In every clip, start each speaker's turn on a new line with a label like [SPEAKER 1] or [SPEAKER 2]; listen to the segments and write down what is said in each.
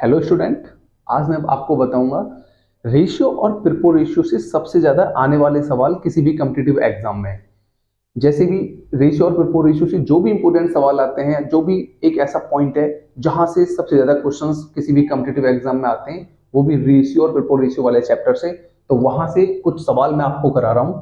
[SPEAKER 1] Hello student, आज मैं आपको बताऊंगा रेशियो और प्रिपो रेशियो से सबसे ज्यादा आने वाले सवाल किसी भी कॉम्पिटिटिव एग्जाम में। जैसे भी रेशियो और प्रिपो रेशियो से जो भी इंपॉर्टेंट सवाल आते हैं, जो भी एक ऐसा पॉइंट है जहां से सबसे ज्यादा क्वेश्चंस किसी भी कॉम्पिटिटिव एग्जाम में आते हैं, वो भी रेशियो और प्रिपो रेशियो वाले चैप्टर से। तो वहां से कुछ सवाल मैं आपको करा रहा हूं।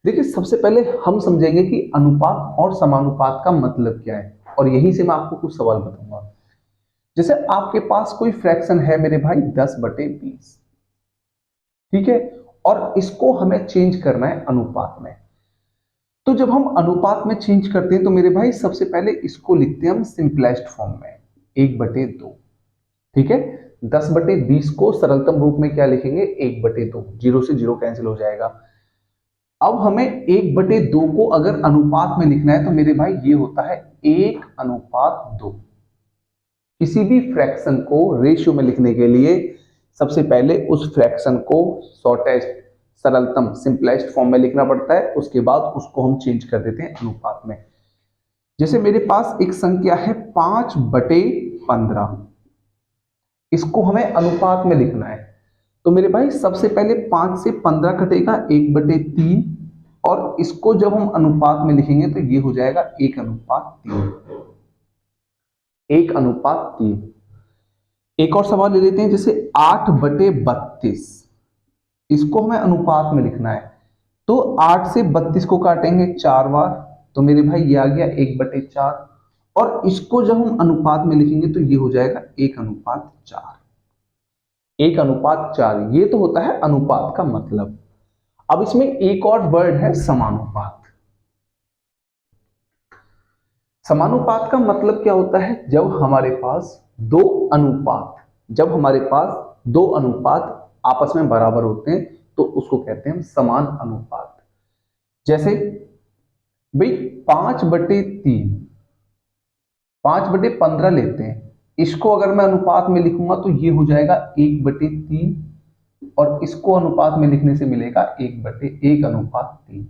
[SPEAKER 1] देखिए, सबसे पहले हम समझेंगे कि अनुपात और समानुपात का मतलब क्या है, और यहीं से मैं आपको कुछ सवाल बताऊंगा। जैसे आपके पास कोई फ्रैक्शन है मेरे भाई 10/20, ठीक है, और इसको हमें चेंज करना है अनुपात में। तो जब हम अनुपात में चेंज करते हैं तो मेरे भाई सबसे पहले इसको लिखते हैं हम सिंपलेस्ट फॉर्म में 1/2। ठीक है, 10/20 को सरलतम रूप में क्या लिखेंगे? 1/2। जीरो से जीरो कैंसिल हो जाएगा। अब हमें 1/2 को अगर अनुपात में लिखना है तो मेरे भाई ये होता है 1:2। किसी भी फ्रैक्शन को रेशियो में लिखने के लिए सबसे पहले उस फ्रैक्शन को शॉर्टेस्ट, सरलतम, सिंपलेस्ट फॉर्म में लिखना पड़ता है। उसके बाद उसको हम चेंज कर देते हैं अनुपात में। जैसे मेरे पास एक संख्या है 5/15, इसको हमें अनुपात में लिखना है। तो मेरे भाई सबसे पहले 5 से 15 कटेगा 1/3, और इसको जब हम अनुपात में लिखेंगे तो ये हो जाएगा 1:3। 1:3। एक और सवाल ले लेते हैं, जैसे 8/32, इसको हमें अनुपात में लिखना है। तो 8 से 32 को काटेंगे 4 बार, तो मेरे भाई ये आ गया 1/4, और इसको जब हम अनुपात में लिखेंगे तो ये हो जाएगा 1:4। 1:4, ये तो होता है अनुपात का मतलब। अब इसमें एक और वर्ड है समानुपात। समानुपात का मतलब क्या होता है? जब हमारे पास दो अनुपात आपस में बराबर होते हैं तो उसको कहते हैं हम समान अनुपात। जैसे भाई 5/3, 5/15 लेते हैं, इसको अगर मैं अनुपात में लिखूंगा तो ये हो जाएगा 1/3, और इसको अनुपात में लिखने से मिलेगा 1/1:3।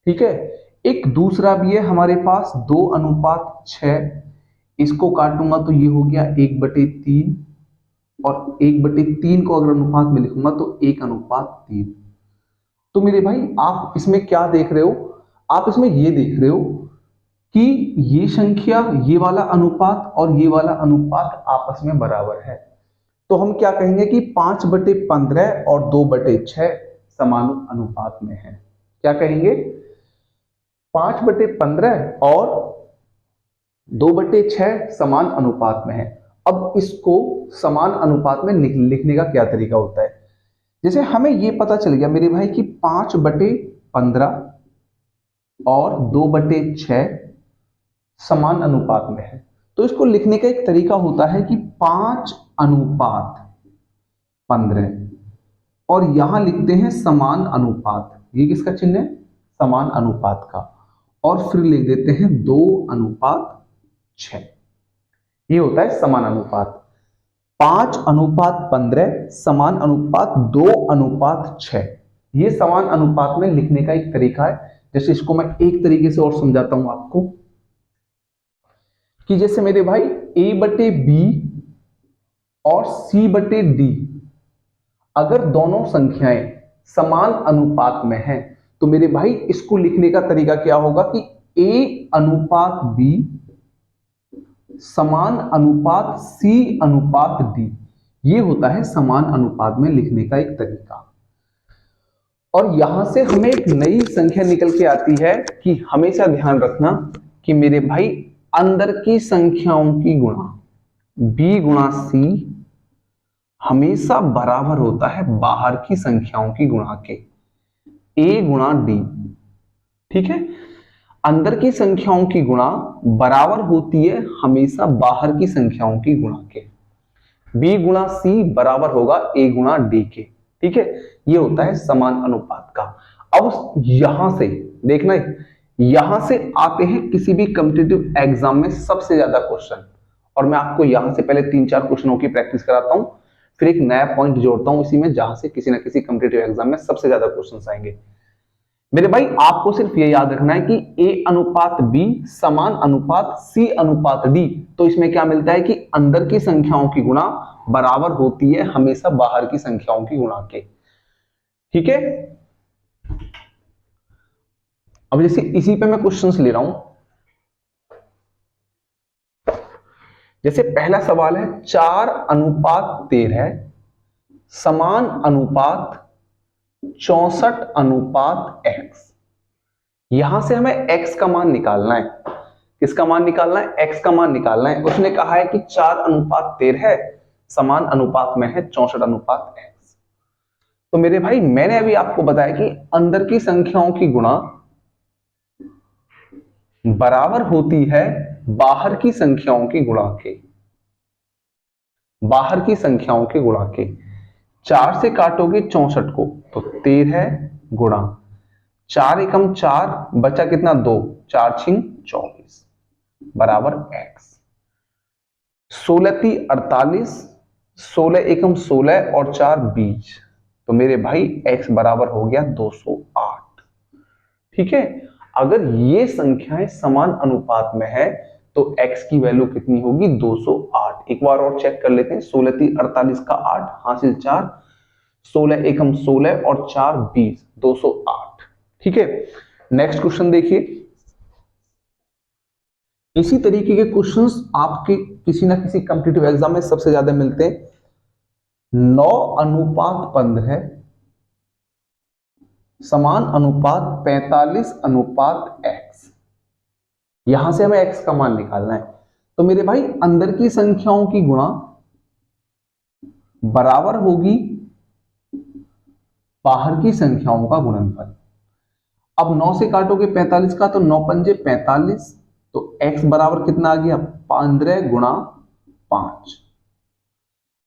[SPEAKER 1] ठीक है। एक दूसरा भी है हमारे पास 2:6, इसको काटूंगा तो ये हो गया 1/3, और 1/3 को अगर अनुपात में लिखूंगा तो 1:3। तो मेरे भाई आप इसमें क्या देख रहे हो? आप इसमें ये देख रहे हो कि ये संख्या, ये वाला अनुपात और ये वाला अनुपात आपस में बराबर है। तो हम क्या कहेंगे कि 5/15 और 2/6 समान अनुपात में है। क्या कहेंगे? 5/15 और 2/6 समान अनुपात में है। अब इसको समान अनुपात में लिखने का क्या तरीका होता है? जैसे हमें ये पता चल गया मेरे भाई कि 5/15 और 2/6 समान अनुपात में है, तो इसको लिखने का एक तरीका होता है कि 5:15, और यहां लिखते हैं समान अनुपात। ये किसका चिन्ह है? समान अनुपात का। और फिर लिख देते हैं 2:6। ये होता है समान अनुपात। 5:15 समान अनुपात 2:6, ये समान अनुपात में लिखने का एक तरीका है। जैसे इसको मैं एक तरीके से और समझाता हूं आपको, कि जैसे मेरे भाई A/B और C/D, अगर दोनों संख्याएं समान अनुपात में हैं तो मेरे भाई इसको लिखने का तरीका क्या होगा कि A/B समान अनुपात C/D। ये होता है समान अनुपात में लिखने का एक तरीका। और यहां से हमें एक नई संख्या निकल के आती है कि हमेशा ध्यान रखना कि मेरे भाई अंदर की संख्याओं की गुणा B×C हमेशा बराबर होता है बाहर की संख्याओं की गुणा के, A×D। ठीक है, अंदर की संख्याओं की गुणा बराबर होती है हमेशा बाहर की संख्याओं की गुणा के। B×C बराबर होगा A×D के। ठीक है, ये होता है समान अनुपात का। अब यहां से देखना, यहां से आते हैं किसी भी कॉम्पिटिटिव एग्जाम में सबसे ज्यादा क्वेश्चन, और मैं आपको यहां से पहले 3-4 क्वेश्चनों की प्रैक्टिस कराता हूं, फिर एक नया पॉइंट जोड़ता हूं इसी में, जहां से किसी ना किसी कॉम्पिटिटिव एग्जाम में सबसे ज्यादा क्वेश्चन आएंगे। मेरे भाई आपको सिर्फ ये याद रखना है कि A अनुपात B समान अनुपात C अनुपात D। तो इसमें क्या मिलता है कि अंदर की संख्याओं की गुणा बराबर होती है हमेशा बाहर की संख्याओं की गुणा के। ठीक है, अब जैसे इसी पे मैं क्वेश्चंस ले रहा हूं। जैसे पहला सवाल है 4:13 समान अनुपात 64:x। यहां से हमें x का मान निकालना है। किसका मान निकालना है? x का मान निकालना है। उसने कहा है कि 4:13 समान अनुपात में है 64:x। तो मेरे भाई मैंने अभी आपको बताया कि अंदर की संख्याओं की गुणा बराबर होती है बाहर की संख्याओं की गुणा के। बाहर की संख्याओं के गुणा के 4 से काटोगे 64 को तो 13 गुणा 4 एकम 4 बचा कितना 2, 4 छिंग 24 बराबर x। 16 × 48 16 एकम 16 और 4 20। तो मेरे भाई x बराबर हो गया 208। ठीक है, अगर ये संख्याएं समान अनुपात में है तो x की वैल्यू कितनी होगी? 208। एक बार और चेक कर लेते हैं। 16 × 48 का 8 हासिल 4, 16 एकम 16 और 4 20, 208। ठीक है, नेक्स्ट क्वेश्चन देखिए। इसी तरीके के क्वेश्चंस आपके किसी ना किसी कॉम्पिटिटिव एग्जाम में सबसे ज्यादा मिलते हैं। 9:15 समान अनुपात 45:x। यहां से हमें x का मान निकालना है। तो मेरे भाई अंदर की संख्याओं की गुणा बराबर होगी बाहर की संख्याओं का गुणनफल। अब 9 से काटोगे 45 का तो 9 पंजे 45। तो x बराबर कितना आ गया? 15 गुणा 5।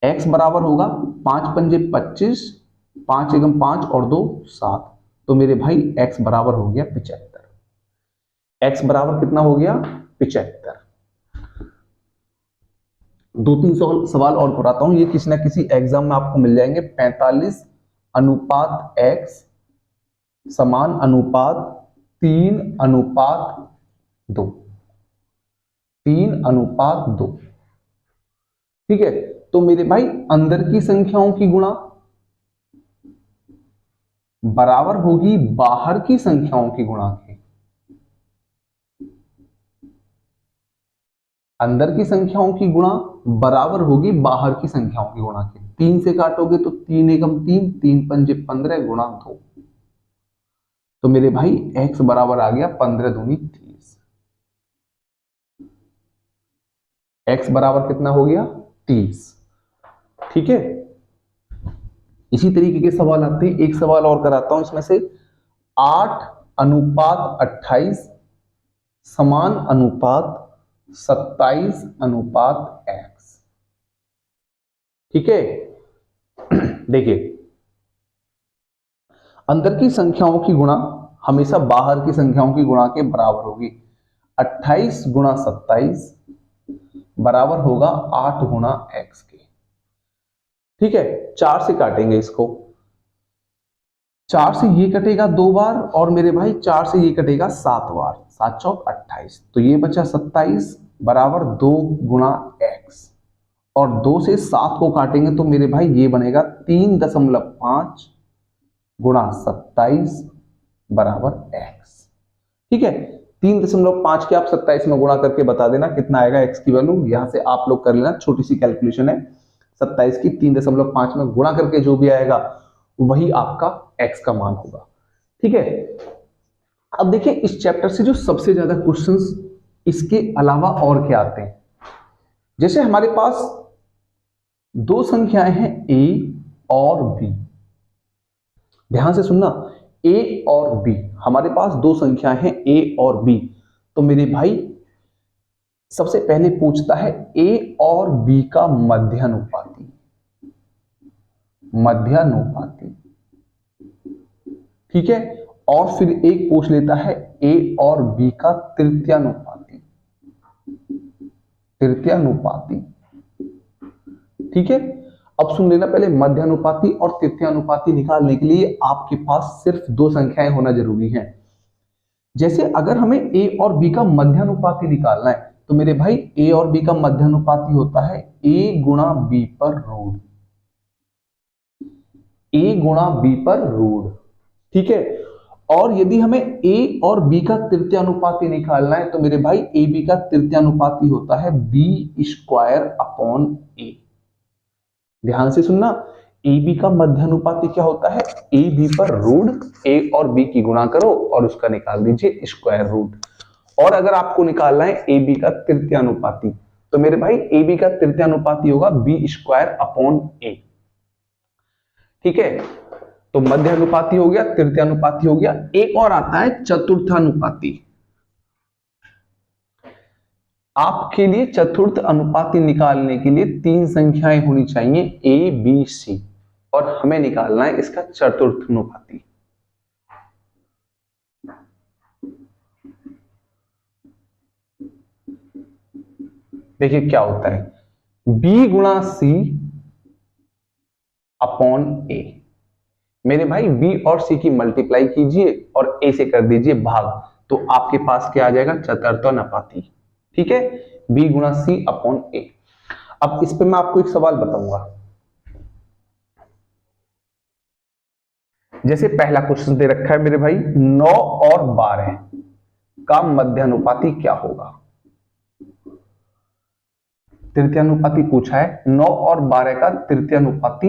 [SPEAKER 1] x बराबर होगा 5 पंजे 25, 5 एकम 5 और 2 7। तो मेरे भाई x बराबर हो गया 75। x बराबर कितना हो गया? 75। 2-3 सवाल और कराता हूं, ये किसी ना किसी एग्जाम में आपको मिल जाएंगे। 45 अनुपात x समान अनुपात 3:2। 3:2। ठीक है, तो मेरे भाई अंदर की संख्याओं की गुणा बराबर होगी बाहर की संख्याओं की गुणा के। अंदर की संख्याओं की गुणा बराबर होगी बाहर की संख्याओं की गुणा के। 3 से काटोगे तो 3 एकम 3, 3 पंजे 15 गुणा 2। तो मेरे भाई x बराबर आ गया 15 दूनी 30। x बराबर कितना हो गया? 30। ठीक है, इसी तरीके के सवाल आते हैं। एक सवाल और कराता हूं इसमें से। 8:28 समान अनुपात 27:x। ठीक है, देखिए अंदर की संख्याओं की गुणा हमेशा बाहर की संख्याओं की गुणा के बराबर होगी। 28 गुणा 27 बराबर होगा 8 गुणा x के। ठीक है, 4 से काटेंगे इसको। 4 से ये कटेगा 2 बार और मेरे भाई 4 से ये कटेगा 7 बार। 7 चौक 28। तो ये बचा 27 बराबर 2 गुणा x। और 2 से 7 को काटेंगे तो मेरे भाई ये बनेगा 3.5 गुणा 27 बराबर x। ठीक है, 3.5 के आप 27 में गुणा करके बता देना कितना आएगा x की वैल्यू। यहां से आप लोग कर लेना, छोटी सी कैलकुलेशन है। 27 की 3.5 में गुणा करके जो भी आएगा वही आपका x का मान होगा। ठीक है, अब देखिए इस चैप्टर से जो सबसे ज्यादा क्वेश्चंस इसके अलावा और क्या आते हैं। जैसे हमारे पास दो संख्याएं हैं a और b। ध्यान से सुनना, a और b, हमारे पास दो संख्याएं हैं a और b। तो मेरे भाई सबसे पहले पूछता है a और b का मध्यानुपाती। मध्यानुपाती, ठीक है, और फिर एक पूछ लेता है a और b का तृतीयानुपाती। तृतीयानुपाती, ठीक है। अब सुन लेना, पहले मध्यानुपाती और तृतीयानुपाती निकालने के लिए आपके पास सिर्फ दो संख्याएं होना जरूरी है। जैसे अगर हमें ए और बी का मध्यानुपाती निकालना है तो मेरे भाई ए और बी का मध्यानुपाती होता है ए गुणा बी पर रूट, ए गुणा बी पर रूट, ठीक है। और यदि हमें ए और बी का तृतीयानुपाती निकालना है तो मेरे भाई ए बी का तृतीयानुपाती होता है बी स्क्वायर अपॉन ए। ध्यान से सुनना, ए बी का मध्यानुपाती क्या होता है, ए बी पर रूट, ए और बी की गुणा करो और उसका निकाल दीजिए स्क्वायर रूट। और अगर आपको निकालना है ए बी का तृतीयानुपाती तो मेरे भाई ए बी का तृतीयानुपाती होगा बी स्क्वायर अपॉन ए, ठीक है। तो मध्यानुपाती हो गया, तृतीयानुपाती हो गया, एक और आता है चतुर्थानुपाती। आपके लिए चतुर्थ अनुपाती निकालने के लिए तीन संख्याएं होनी चाहिए ए बी सी, और हमें निकालना है इसका चतुर्थ अनुपाती। देखिए क्या होता है, b गुणा सी अपॉन ए। मेरे भाई b और c की मल्टीप्लाई कीजिए और a से कर दीजिए भाग, तो आपके पास क्या आ जाएगा, चतुर्थानुपाती, ठीक है, b गुणा सी अपॉन ए। अब इस पे मैं आपको एक सवाल बताऊंगा। जैसे पहला क्वेश्चन दे रखा है मेरे भाई, 9 और 12 का मध्यानुपाती क्या होगा। तृतीयानुपाती पूछा है, 9 और 12 का तृतीयानुपाती।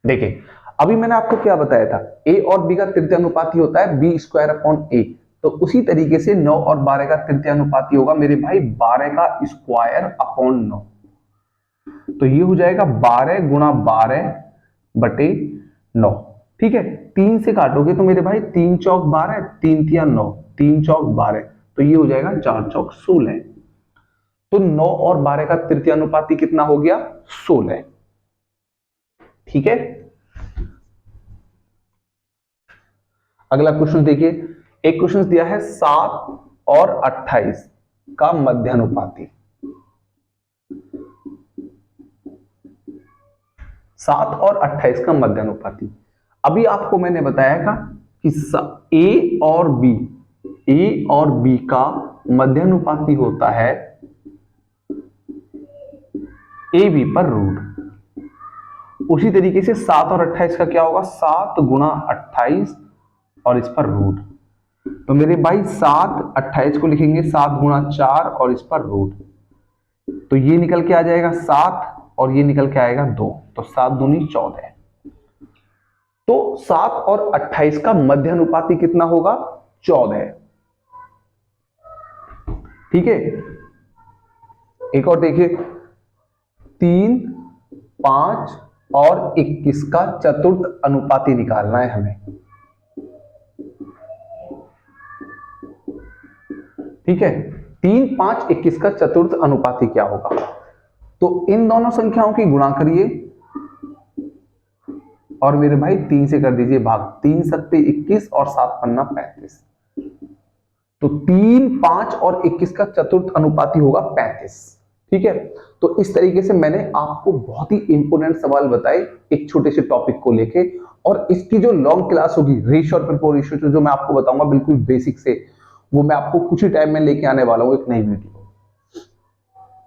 [SPEAKER 1] देखिए अभी मैंने आपको क्या बताया था, a और b का तृतीयानुपाती होता है बी स्क्वायर अपॉन ए, तो उसी तरीके से 9 और 12 का तृतीयानुपाती होगा मेरे भाई 12 का स्क्वायर अपॉन 9। तो ये हो जाएगा 12 गुणा 12 बटे 9, ठीक है। 3 से काटोगे तो मेरे भाई 3 चौक 12, 3 तिया 9, 3 चौक 12, तो ये हो जाएगा 4 चौक 16। तो 9 और 12 का तृतीयानुपाती कितना हो गया, 16, ठीक है। अगला क्वेश्चन देखिए, एक क्वेश्चन दिया है 7 और 28 का मध्यानुपाती। 7 और 28 का मध्यानुपाती, अभी आपको मैंने बताया था कि ए और बी का मध्यानुपाती होता है ए बी पर रूट। उसी तरीके से 7 और 28 का क्या होगा, 7 गुणा 28 और इस पर रूट। तो मेरे भाई 7 28 को लिखेंगे 7 गुणा 4 और इस पर रूट, तो ये निकल के आ जाएगा 7 और ये निकल के आएगा 2, तो 7 दूनी 14। तो 7 और 28 का मध्यानुपाती कितना होगा, 14, ठीक है। एक और देखिए, 3, 5 और 21 का चतुर्थ अनुपाती निकालना है हमें, ठीक है। 3, 5, 21 का चतुर्थ अनुपाती क्या होगा, तो इन दोनों संख्याओं की गुणा करिए और मेरे भाई 3 से कर दीजिए भाग, 3 सत्ते 21 और 7 पन्ना 35, तो 3, 5 और 21 का चतुर्थ अनुपाती होगा 35, ठीक है। तो इस तरीके से मैंने आपको बहुत ही इंपोर्टेंट सवाल बताए एक छोटे से टॉपिक को लेके, और इसकी जो लॉन्ग क्लास होगी रेशियो और प्रोपोर्शन जो मैं आपको बताऊंगा बिल्कुल बेसिक से, वो मैं आपको कुछ ही टाइम में लेके आने वाला हूं एक नई वीडियो।